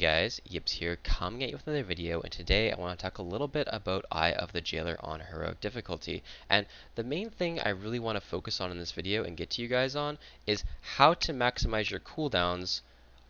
guys, Yips here, coming at you with another video, and today I want to talk a little bit about Eye of the Jailer on heroic difficulty. And the main thing I really want to focus on in this video and get to you guys on is how to maximize your cooldowns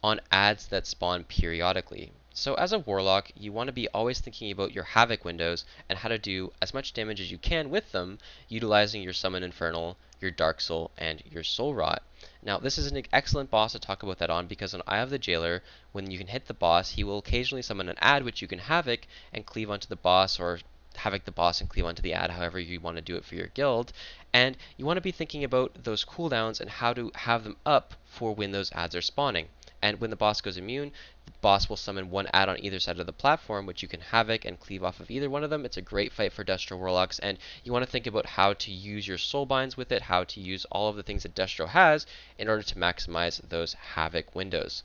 on adds that spawn periodically. So as a Warlock, you want to be always thinking about your Havoc windows and how to do as much damage as you can with them, utilizing your Summon Infernal, your Dark Soul, and your Soul Rot. Now, this is an excellent boss to talk about that on because on Eye of the Jailer, when you can hit the boss, he will occasionally summon an add which you can Havoc and cleave onto the boss, or Havoc the boss and cleave onto the add, however you want to do it for your guild. And you want to be thinking about those cooldowns and how to have them up for when those adds are spawning. And when the boss goes immune, the boss will summon one add on either side of the platform, which you can Havoc and cleave off of either one of them. It's a great fight for Destro Warlocks, and you want to think about how to use your Soulbinds with it, how to use all of the things that Destro has in order to maximize those Havoc windows.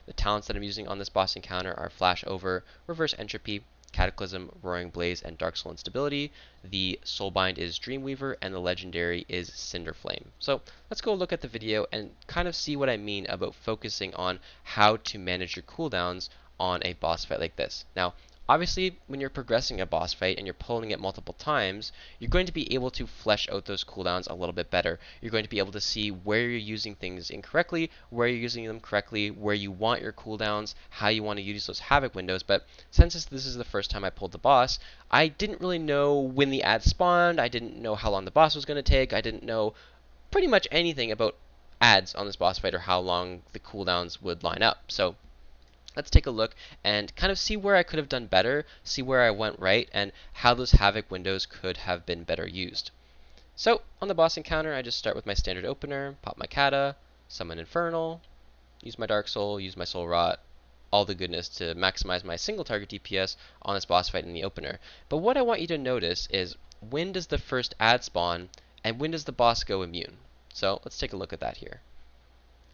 The talents that I'm using on this boss encounter are Flash Over, Reverse Entropy, Cataclysm, Roaring Blaze, and Dark Soul Instability. The Soulbind is Dreamweaver, and the legendary is Cinderflame. So let's go look at the video and kind of see what I mean about focusing on how to manage your cooldowns on a boss fight like this. Now, obviously, when you're progressing a boss fight and you're pulling it multiple times, you're going to be able to flesh out those cooldowns a little bit better. You're going to be able to see where you're using things incorrectly, where you're using them correctly, where you want your cooldowns, how you want to use those Havoc windows. But since this is the first time I pulled the boss, I didn't really know when the ad spawned, I didn't know how long the boss was going to take, I didn't know pretty much anything about ads on this boss fight or how long the cooldowns would line up. So let's take a look and kind of see where I could have done better, see where I went right, and how those Havoc windows could have been better used. So, on the boss encounter, I just start with my standard opener, pop my Kata, summon Infernal, use my Dark Soul, use my Soul Rot, all the goodness to maximize my single target DPS on this boss fight in the opener. But what I want you to notice is when does the first ad spawn, and when does the boss go immune? So, let's take a look at that here.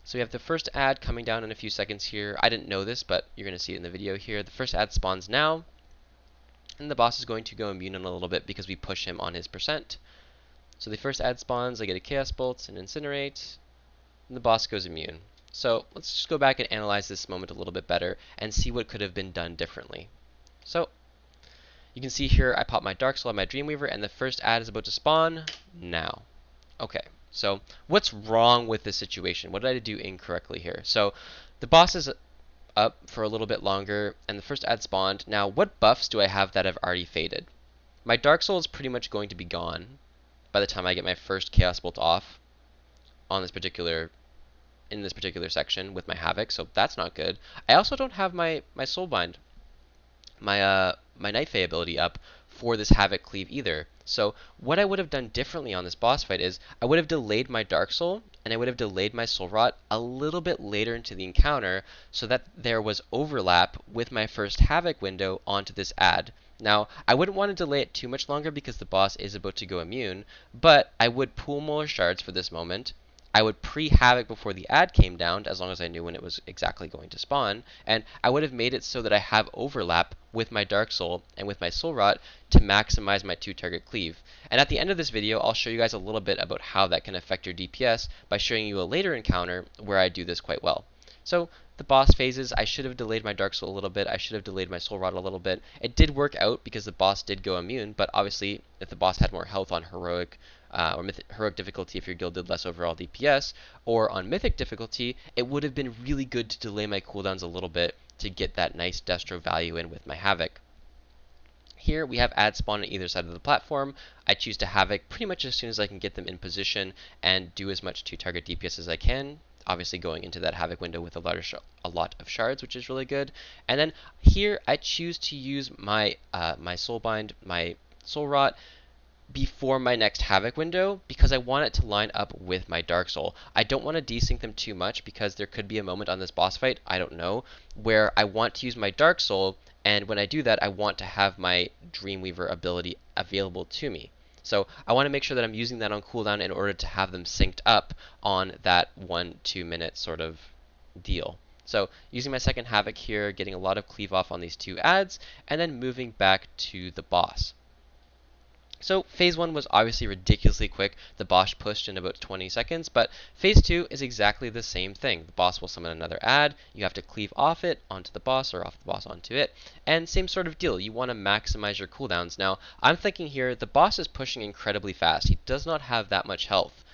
So we have the first ad coming down in a few seconds here. I didn't know this, but you're going to see it in the video here. The first ad spawns now, and the boss is going to go immune in a little bit because we push him on his percent. So the first ad spawns, I get a Chaos Bolt and Incinerate, and the boss goes immune. So let's just go back and analyze this moment a little bit better and see what could have been done differently. So you can see here I pop my Dark Soul on my Dreamweaver, and the first ad is about to spawn now. Okay. So what's wrong with this situation? What did I do incorrectly here? So the boss is up for a little bit longer, and the first ad spawned. Now, what buffs do I have that have already faded? My Dark Soul is pretty much going to be gone by the time I get my first Chaos Bolt off on this particular section with my Havoc, so that's not good. I also don't have my Soulbind, my Night Fae ability up for this Havoc cleave either. So what I would have done differently on this boss fight is I would have delayed my Dark Soul and I would have delayed my Soul Rot a little bit later into the encounter so that there was overlap with my first Havoc window onto this ad. Now, I wouldn't want to delay it too much longer because the boss is about to go immune, but I would pool more shards for this moment. I would pre-Havoc before the ad came down, as long as I knew when it was exactly going to spawn, and I would have made it so that I have overlap with my Dark Soul and with my Soul Rot to maximize my 2-target cleave. And at the end of this video, I'll show you guys a little bit about how that can affect your DPS by showing you a later encounter where I do this quite well. So the boss phases, I should have delayed my Dark Soul a little bit, I should have delayed my Soul Rot a little bit. It did work out because the boss did go immune, but obviously if the boss had more health on heroic heroic difficulty, if your guild did less overall DPS, or on mythic difficulty, it would have been really good to delay my cooldowns a little bit to get that nice destro value in with my Havoc. Here we have ads spawn on either side of the platform. I choose to Havoc pretty much as soon as I can get them in position and do as much 2-target DPS as I can. Obviously going into that Havoc window with a lot of shards, which is really good. And then here I choose to use my my Soulbind, my Soul Rot, before my next Havoc window because I want it to line up with my Dark Soul. I don't want to desync them too much because there could be a moment on this boss fight, I don't know, where I want to use my Dark Soul, and when I do that I want to have my Dreamweaver ability available to me. So I want to make sure that I'm using that on cooldown in order to have them synced up on that 1-2 minute sort of deal. So using my second Havoc here, getting a lot of cleave off on these two ads, and then moving back to the boss. So phase 1 was obviously ridiculously quick. The boss pushed in about 20 seconds, but phase 2 is exactly the same thing. The boss will summon another ad, you have to cleave off it onto the boss or off the boss onto it, and same sort of deal. You want to maximize your cooldowns. Now, I'm thinking here the boss is pushing incredibly fast. He does not have that much health.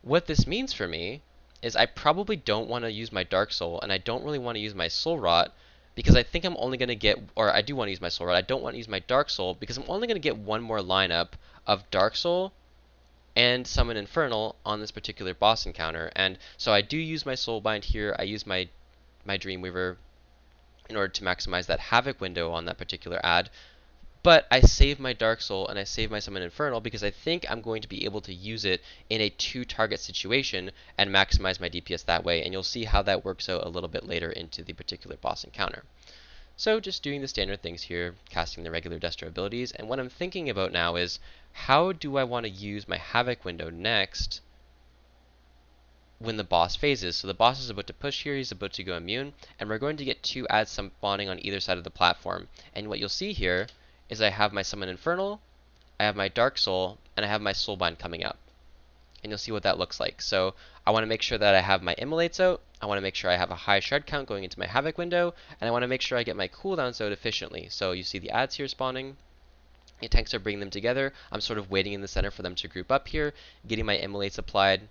What this means for me is I probably don't want to use my Dark Soul, and I don't really want to use my Soul Rot, because I think I'm only going to get, or I do want to use my Soul Rot, I don't want to use my Dark Soul, because I'm only going to get one more lineup of Dark Soul and Summon Infernal on this particular boss encounter. And so I do use my Soulbind here, I use my Dreamweaver in order to maximize that Havoc window on that particular ad. But I save my Dark Soul and I save my Summon Infernal because I think I'm going to be able to use it in a 2-target situation and maximize my DPS that way. And you'll see how that works out a little bit later into the particular boss encounter. So just doing the standard things here, casting the regular destro abilities. And what I'm thinking about now is, how do I want to use my Havoc window next when the boss phases? So the boss is about to push here, he's about to go immune, and we're going to get 2 ads spawning on either side of the platform. And what you'll see here is I have my Summon Infernal, I have my Dark Soul, and I have my Soulbind coming up. And you'll see what that looks like. So I want to make sure that I have my Immolates out, I want to make sure I have a high shred count going into my Havoc window, and I want to make sure I get my cooldowns out efficiently. So you see the ads here spawning, the tanks are bringing them together, I'm sort of waiting in the center for them to group up here, getting my Immolates applied,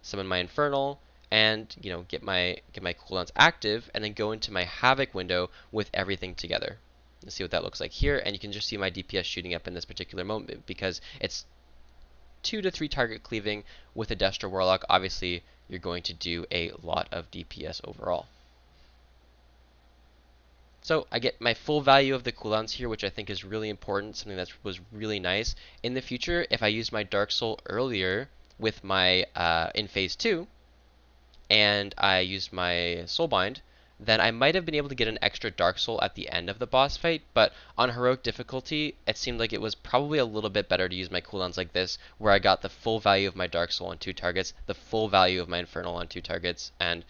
summon my Infernal, and get my cooldowns active, and then go into my Havoc window with everything together. Let's see what that looks like here, and you can just see my DPS shooting up in this particular moment because it's 2 to 3 target cleaving with a Destro Warlock. Obviously, you're going to do a lot of DPS overall. So I get my full value of the cooldowns here, which I think is really important, something that was really nice. In the future, if I use my Dark Soul earlier with my in phase 2, and I used my Soulbind, then I might have been able to get an extra Dark Soul at the end of the boss fight, but on heroic difficulty, it seemed like it was probably a little bit better to use my cooldowns like this, where I got the full value of my Dark Soul on 2 targets, the full value of my Infernal on 2 targets, and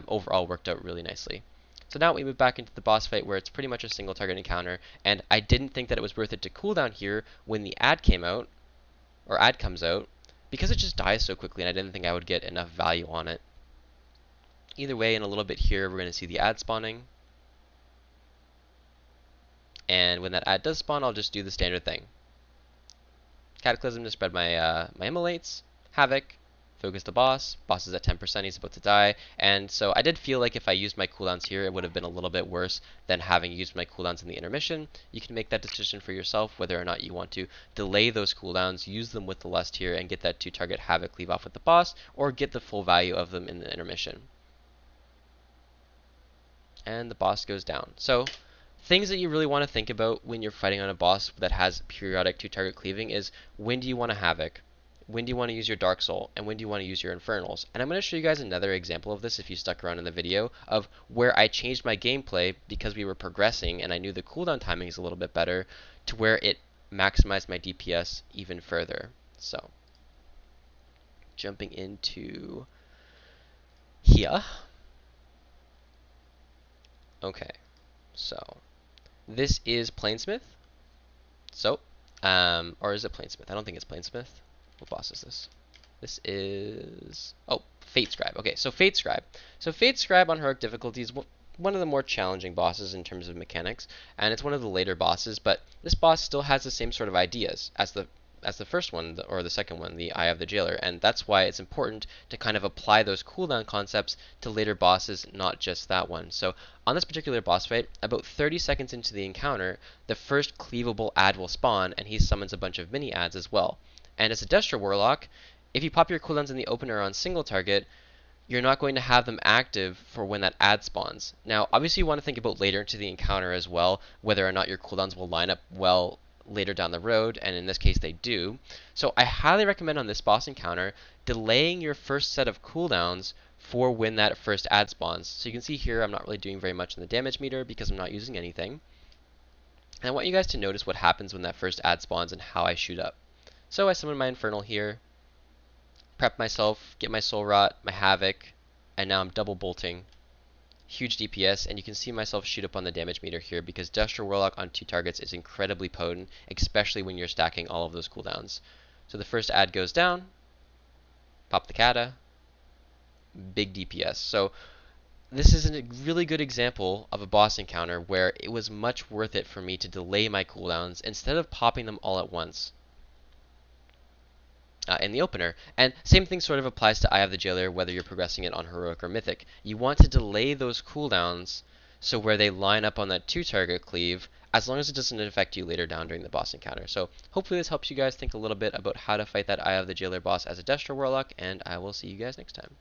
overall worked out really nicely. So now we move back into the boss fight where it's pretty much a single target encounter, and I didn't think that it was worth it to cooldown here when the ad came out, or ad comes out, because it just dies so quickly, and I didn't think I would get enough value on it. Either way, in a little bit here, we're going to see the ad spawning. And when that ad does spawn, I'll just do the standard thing. Cataclysm to spread my my Immolates, Havoc, focus the boss. Boss is at 10%, he's about to die. And so I did feel like if I used my cooldowns here, it would have been a little bit worse than having used my cooldowns in the intermission. You can make that decision for yourself, whether or not you want to delay those cooldowns, use them with the Lust here, and get that 2-target Havoc cleave off with the boss, or get the full value of them in the intermission. And the boss goes down. So things that you really want to think about when you're fighting on a boss that has periodic 2-target cleaving is, when do you want to Havoc? When do you want to use your Dark Soul? And when do you want to use your Infernals? And I'm going to show you guys another example of this if you stuck around in the video, of where I changed my gameplay because we were progressing and I knew the cooldown timing is a little bit better, to where it maximized my DPS even further. So jumping into here. Okay, so this is Plainsmith. So, or is it Plainsmith? I don't think it's Plainsmith. What boss is this? This is, oh, Fate Scribe. Okay, so Fate Scribe. So Fate Scribe on heroic difficulty is one of the more challenging bosses in terms of mechanics, and it's one of the later bosses, but this boss still has the same sort of ideas as the first one, or the second one, the Eye of the Jailer, and that's why it's important to kind of apply those cooldown concepts to later bosses, not just that one. So on this particular boss fight, about 30 seconds into the encounter, the first cleavable ad will spawn, and he summons a bunch of mini ads as well. And as a Destro Warlock, if you pop your cooldowns in the opener on single target, you're not going to have them active for when that ad spawns. Now, obviously you want to think about later into the encounter as well, whether or not your cooldowns will line up well later down the road, and in this case they do. So I highly recommend on this boss encounter delaying your first set of cooldowns for when that first ad spawns. So you can see here I'm not really doing very much in the damage meter because I'm not using anything. And I want you guys to notice what happens when that first ad spawns and how I shoot up. So I summon my Infernal here, prep myself, get my Soul Rot, my Havoc, and now I'm double bolting huge DPS, and you can see myself shoot up on the damage meter here because Destro Warlock on 2 targets is incredibly potent, especially when you're stacking all of those cooldowns. So the first ad goes down, pop the kata, big DPS. So this is a really good example of a boss encounter where it was much worth it for me to delay my cooldowns instead of popping them all at once in the opener. And same thing sort of applies to Eye of the Jailer, whether you're progressing it on Heroic or Mythic. You want to delay those cooldowns so where they line up on that 2-target cleave, as long as it doesn't affect you later down during the boss encounter. So hopefully this helps you guys think a little bit about how to fight that Eye of the Jailer boss as a Destro Warlock, and I will see you guys next time.